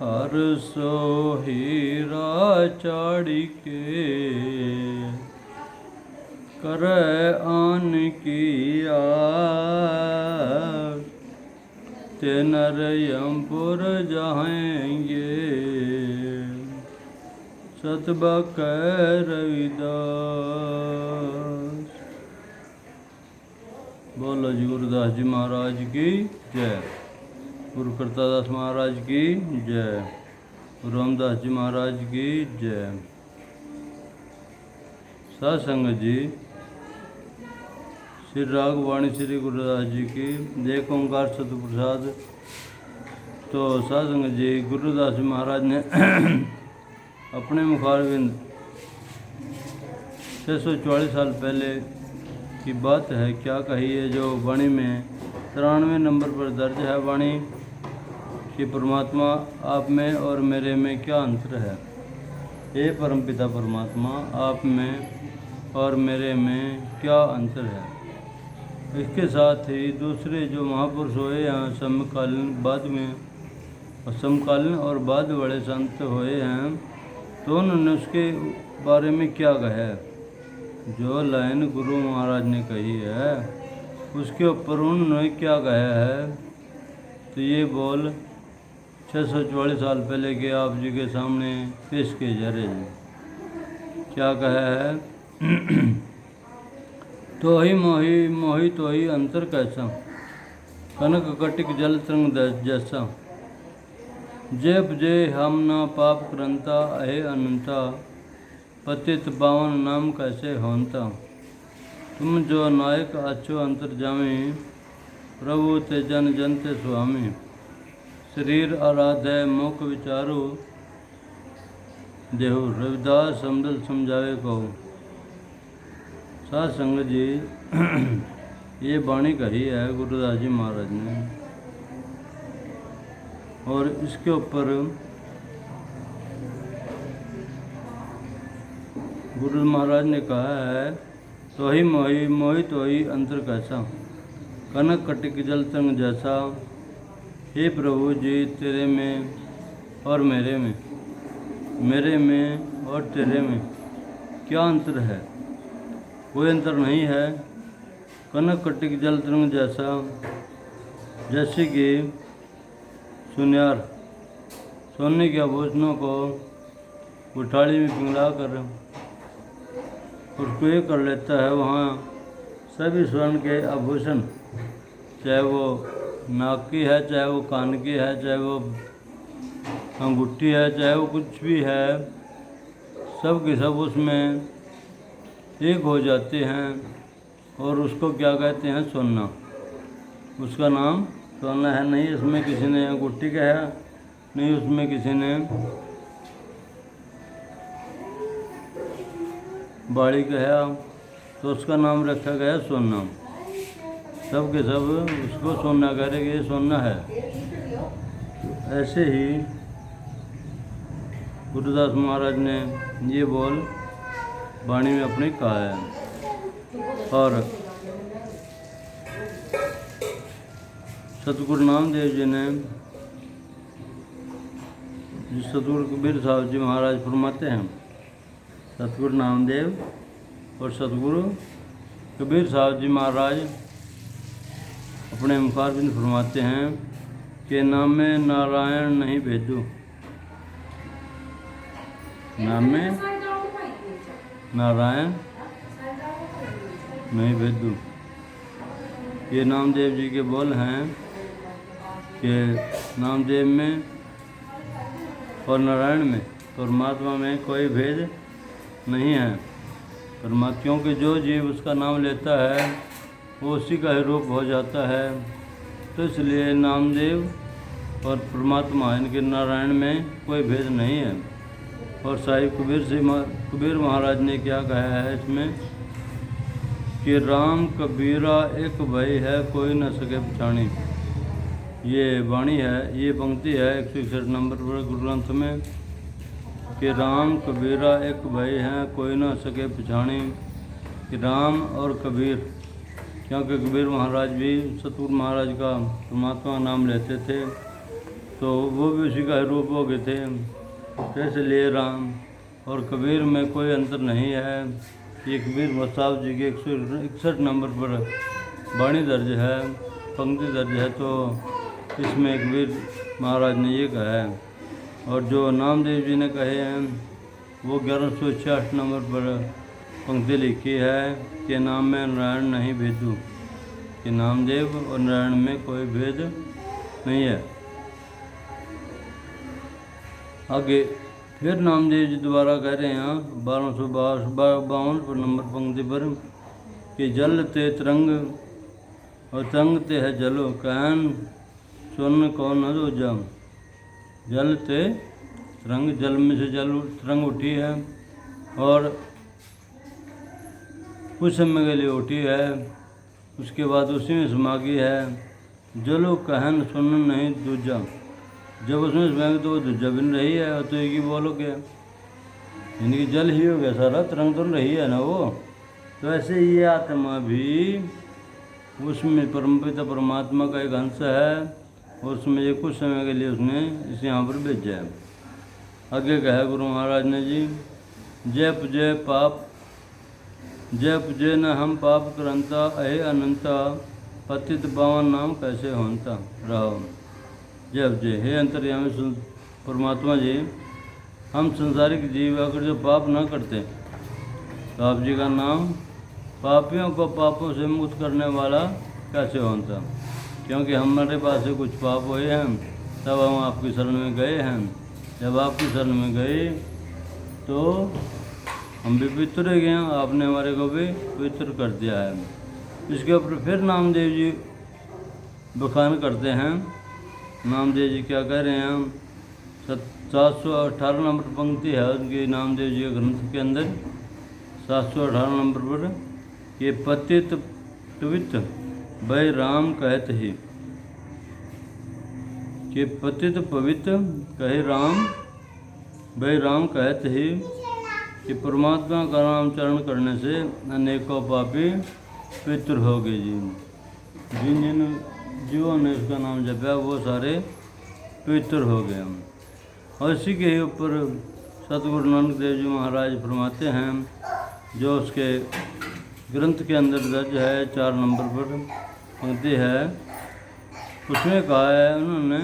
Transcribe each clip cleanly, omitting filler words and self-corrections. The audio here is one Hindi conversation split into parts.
हर सो हीरा चाड़ी के करे आन की आस ते नर यमपुर जाएंगे सतबा कह रविदास। बोलो जी गुरुदास जी महाराज की जय। गुरु करतादास महाराज की जय। गुरु रामदास जी महाराज की जय। साध संगत जी, श्री रागवाणी श्री गुरुदास जी की जय। ओंकार सतप्रसाद। तो साध संगत जी, गुरुदास जी महाराज ने अपने मुखारविंद 644 साल पहले की बात है क्या कही है, जो वाणी में 93 नंबर पर दर्ज है। वाणी कि परमात्मा आप में और मेरे में क्या अंतर है। हे परमपिता परमात्मा, आप में और मेरे में क्या अंतर है। इसके साथ ही दूसरे जो महापुरुष हुए हैं समकालीन बाद में और समकालीन और बाद बड़े संत हुए हैं, तो उन्होंने उसके बारे में क्या कहा है। जो लाइन गुरु महाराज ने कही है उसके ऊपर उन्होंने क्या कहा है। तो ये बोल 644 साल पहले के आप जी के सामने पेश किए जा रहे हैं। क्या कहा है तो ही मोही मोही तो ही अंतर कैसा, कनक कटिक जल तरंग जैसा। जय जय हम न पाप करंता अहे अनंता, पतित पावन नाम कैसे होंता। तुम जो नायक अच्छो अंतर जामी, प्रभु ते जन जन ते स्वामी। शरीर आराध्य मुख विचारो, देहु रविदास समदल समझावे कहो। साध संगत जी, ये वाणी कही है गुरुदास जी महाराज ने, और इसके ऊपर गुरु महाराज ने कहा है तो ही मोही मोही तो ही अंतर कैसा, कनक कटिक जल तरंग जैसा। हे प्रभु जी, तेरे में और मेरे में, मेरे में और तेरे में क्या अंतर है। कोई अंतर नहीं है। कनक कटिक जल तरंग जैसा, जैसे कि सुनियार सोने के आभूषणों को उठाड़ी में पिघला कर उसको ये कर लेता है। वहाँ सभी स्वर्ण के आभूषण, चाहे वो नाक की है, चाहे वो कान की है, चाहे वो अंगूठी है, चाहे वो कुछ भी है, सब के सब उसमें एक हो जाते हैं। और उसको क्या कहते हैं, सोना। उसका नाम सोना है। नहीं इसमें किसी ने अंगूठी कहा, नहीं उसमें किसी ने बाड़ी कहा, तो उसका नाम रखा गया सोना। सब के सब उसको सोना कह रहे कि ये सोना है। ऐसे ही गुरुदास महाराज ने ये बोल वाणी में अपने कहा है। और सतगुरु नामदेव जी ने, सतगुरु कबीर साहब जी महाराज फरमाते हैं, सतगुरु नामदेव और सतगुरु कबीर साहब जी महाराज अपने मुखारबिंद फरमाते हैं कि नाम में नारायण नहीं भेदू, नाम में नारायण नहीं भेदू। ये नामदेव जी के बोल हैं कि नामदेव में और नारायण में, परमात्मा में कोई भेद नहीं है। परमात्मा क्योंकि जो जीव उसका नाम लेता है वो उसी का ही रूप हो जाता है। तो इसलिए नामदेव और परमात्मा इनके नारायण में कोई भेद नहीं है। और साहिब कबीर महाराज ने क्या कहा है इसमें कि राम कबीरा एक भाई है, कोई न सके पछाणी। ये वाणी है, ये पंक्ति है 161 नंबर पर गुरु ग्रंथ में कि राम कबीरा एक भाई हैं, कोई न सके पछाणी। कि राम और कबीर, क्योंकि कबीर महाराज भी सतगुरु महाराज का परमात्मा का नाम लेते थे। तो वो भी उसी का रूप हो गए थे। जैसे लिए राम और कबीर में कोई अंतर नहीं है। ये कबीर मुस्ताफ जी के 161 नंबर पर वाणी दर्ज है, पंक्ति दर्ज है। तो इसमें कबीर महाराज ने ये कहा है। और जो नामदेव जी ने कहे हैं वो 1166 नंबर पर पंक्ति लिखी है कि नाम में नारायण नहीं भेदू, कि नामदेव और नारायण में कोई भेद नहीं है। आगे फिर नामदेव जी दोबारा कह रहे हैं 1252 नंबर पंक्ति पर कि जल ते तरंग और तरंग ते है जलो कहन सुन कौन न दूजा। जल ते तरंग, जल में से जल तरंग उठी है और कुछ समय के लिए उठी है, उसके बाद उसी में समा गई है। जलो कहन सुन नहीं दूजा, जब उसमें समा तो वो दूजा भी नहीं रही है, और तो एक ही बोलो क्या, यानी कि जल ही हो गया सारा, तरंग तो रही है ना वो। तो ऐसे ये आत्मा भी उसमें परमपिता परमात्मा का एक अंश है और उसमें ये कुछ समय के लिए उसने इस यहाँ पर भेजा है। आगे कहा गुरु महाराज ने जी, जय पुजय पाप, जय पुजय न हम पाप करंता अहे अनंता, पतित पावन नाम कैसे होता रहो। जय पुजय, हे अंतर्यामी परमात्मा जी, हम संसारिक जीव अगर जो पाप न करते तो आप जी का नाम पापियों को पापों से मुक्त करने वाला कैसे होता, क्योंकि हमारे पास से कुछ पाप हुए हैं तब हम आपकी शरण में गए हैं। जब आपकी शरण में गए तो हम भी पवित्र हो गए, आपने हमारे को भी पवित्र कर दिया है। इसके ऊपर फिर नामदेव जी बखान करते हैं। नामदेव जी क्या कह रहे हैं, 718 नंबर पंक्ति है उनकी नामदेव जी के ग्रंथ के अंदर, 718 नंबर पर, ये पतित पवित्र भय राम कहते ही, कि पतित पवित्र कहे राम भय राम कहते ही, कि परमात्मा का नाम चरण करने से अनेकों पापी पवित्र हो गए जी। जिन जिन जीवों ने उसका नाम जपा वो सारे पवित्र हो गए। और इसी के ही ऊपर सतगुरु नानक देव जी महाराज फरमाते हैं, जो उसके ग्रंथ के अंदर दर्ज है 4 नंबर पर पंक्ति है, उसमें कहा है उन्होंने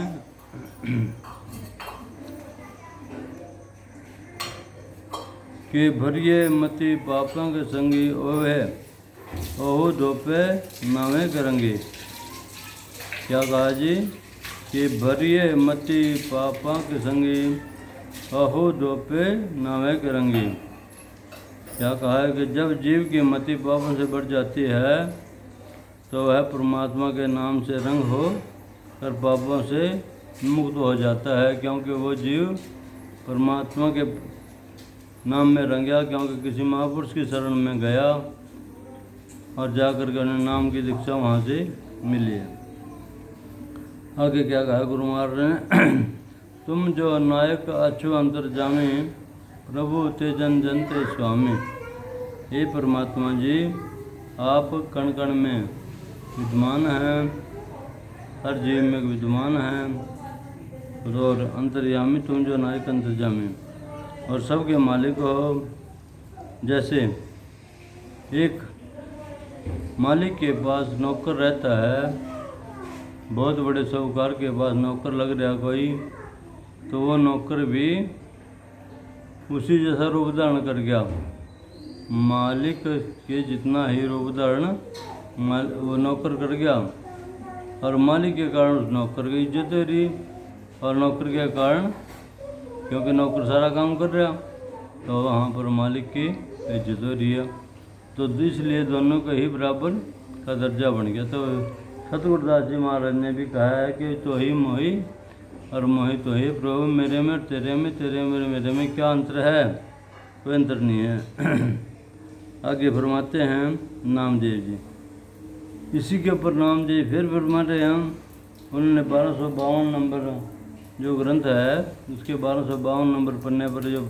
कि भरिए मति पापों के संगी ओवे ओहु धोपे नावे करेंगे। क्या कहा जी, कि भरिए मति पापों के संगी ओहु धोपे नावे करेंगे। क्या कहा है कि जब जीव की मति पापों से बढ़ जाती है तो वह परमात्मा के नाम से रंग हो कर पापों से मुक्त हो जाता है, क्योंकि वो जीव परमात्मा के नाम में रंग गया, क्योंकि किसी महापुरुष की शरण में गया और जाकर के उन्हें नाम की दीक्षा वहाँ से मिली है। आगे क्या कहा गुरु महाराज ने, तुम जो नायक अच्छु अंतर्जामी प्रभु तेजन जनते स्वामी। हे परमात्मा जी, आप कण कण में विद्यमान हैं, हर जीव में विद्यमान हैं और अंतर्यामी, तुम जो नायक अंतर्यामी और सबके मालिक हो। जैसे एक मालिक के पास नौकर रहता है, बहुत बड़े साहूकार के पास नौकर लग रहा कोई, तो वो नौकर भी उसी जैसा रूप धारण कर गया, मालिक के जितना ही रूप धारण वो नौकर कर गया, और मालिक के कारण उस नौकर की इज्जत हो रही, और नौकर के कारण क्योंकि नौकर सारा काम कर रहा तो वहाँ पर मालिक की इज्जत हो रही है। तो इसलिए दोनों का ही बराबर का दर्जा बन गया। तो सतगुरुदास जी महाराज ने भी कहा है कि तो ही मोही और मोही तो ही, प्रभु मेरे में तेरे में, तेरे मेरे में क्या अंतर है, कोई अंतर नहीं है। आगे फरमाते हैं नामदेव जी, इसी के ऊपर नामदेव फिर फरमाते हैं, उन्होंने 1252 नंबर जो ग्रंथ है उसके 1252 नंबर पन्ने पर जो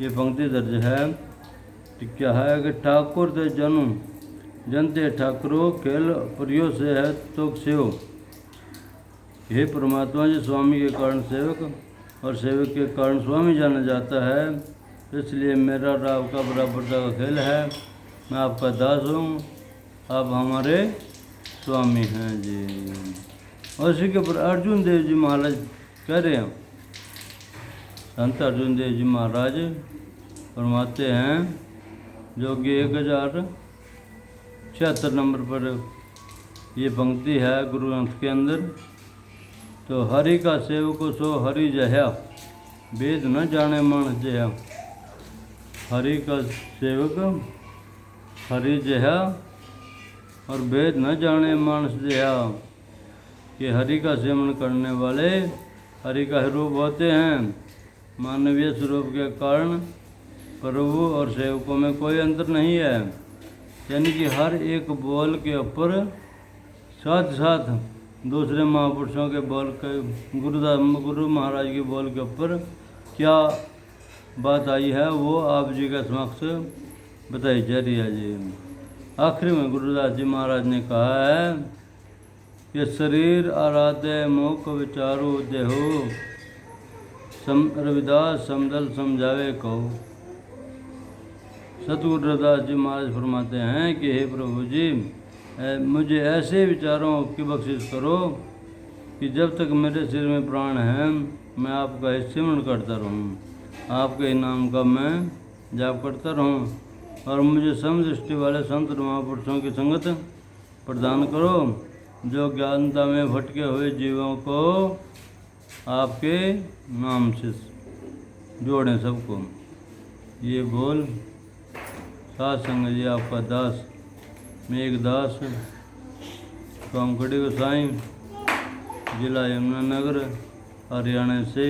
ये पंक्ति दर्ज है, तो क्या है कि ठाकुर ते जनु जनते ठाकुरो खेल प्रियो से है तो सेव। हे परमात्मा जी, स्वामी के कारण सेवक और सेवक के कारण स्वामी जाना जाता है, इसलिए मेरा और आपका बराबरता का खेल है। मैं आपका दास हूँ, आप हमारे स्वामी हैं जी। और इसी के ऊपर अर्जुन देव जी महाराज कह रहे हैं, संत अर्जुन देव जी महाराज फरमाते हैं, जो कि 1076 नंबर पर ये पंक्ति है गुरु ग्रंथ के अंदर। तो हरि का सेवक सो हरि जया, वेद न जाने मानस जया। हरि का सेवक हरि जया और वेद न जाने मानस जया। कि हरि का सेवन करने वाले हरि का रूप होते हैं। मानवीय स्वरूप के कारण प्रभु और सेवकों में कोई अंतर नहीं है, यानी कि हर एक बोल के ऊपर साथ साथ दूसरे महापुरुषों के बोल के गुरु महाराज के बोल के ऊपर क्या बात आई है वो आप जी के समक्ष बताई जा रही है जी। आखिर में गुरुदास जी महाराज ने कहा है कि शरीर आराध्य मुख विचारो देहो, रविदास समदल समझावे कहो। सतगुरु रविदास जी महाराज फरमाते हैं कि हे प्रभु जी, मुझे ऐसे विचारों की बख्शिश करो कि जब तक मेरे सिर में प्राण है मैं आपका ही सिमरण करता रहूँ, आपके नाम का मैं जाप करता रहूँ, और मुझे समदृष्टि वाले संत महापुरुषों की संगत प्रदान करो, जो ज्ञानता में भटके हुए जीवों को आपके नाम से जोड़ें सबको। ये बोल सात संग जी आपका दास मेघदास कामखड़ी गोसाई जिला यमुनानगर हरियाणा से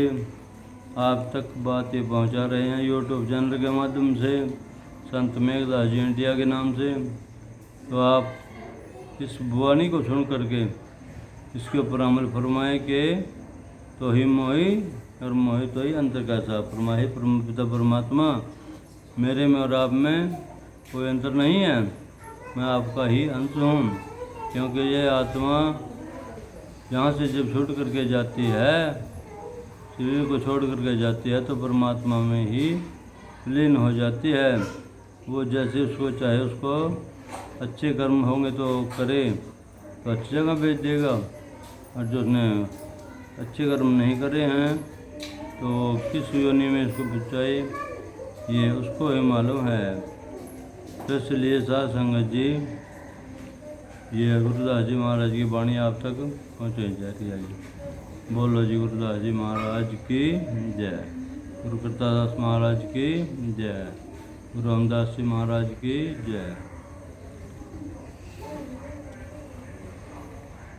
आप तक बात ये पहुंचा रहे हैं यूट्यूब चैनल के माध्यम से, संत मेघदास जी इंडिया के नाम से। तो आप इस वाणी को सुन करके इसके ऊपर अमल फरमाएँ कि तो ही मोही और मोही तो ही अंतर का साफ फरमाए। पिता परमात्मा, मेरे में और आप में कोई अंतर नहीं है, मैं आपका ही अंश हूँ, क्योंकि ये आत्मा यहाँ से जब छूट करके जाती है, शरीर को छोड़ करके जाती है, तो परमात्मा में ही लीन हो जाती है। वो जैसे उसको चाहे उसको अच्छे कर्म होंगे तो करे तो अच्छी जगह भेज देगा, और जो उसने अच्छे कर्म नहीं करे हैं तो किस योनि में इसको पहुँचाए ये उसको ही मालूम है। तो इसलिए साध संगत जी, ये गुरुदास जी महाराज की वाणी आप तक पहुँचाई जा रही है। बोलो जी गुरुदास जी महाराज की जय, गुरु कृतादास महाराज की जय, गुरु रामदास जी महाराज की जय।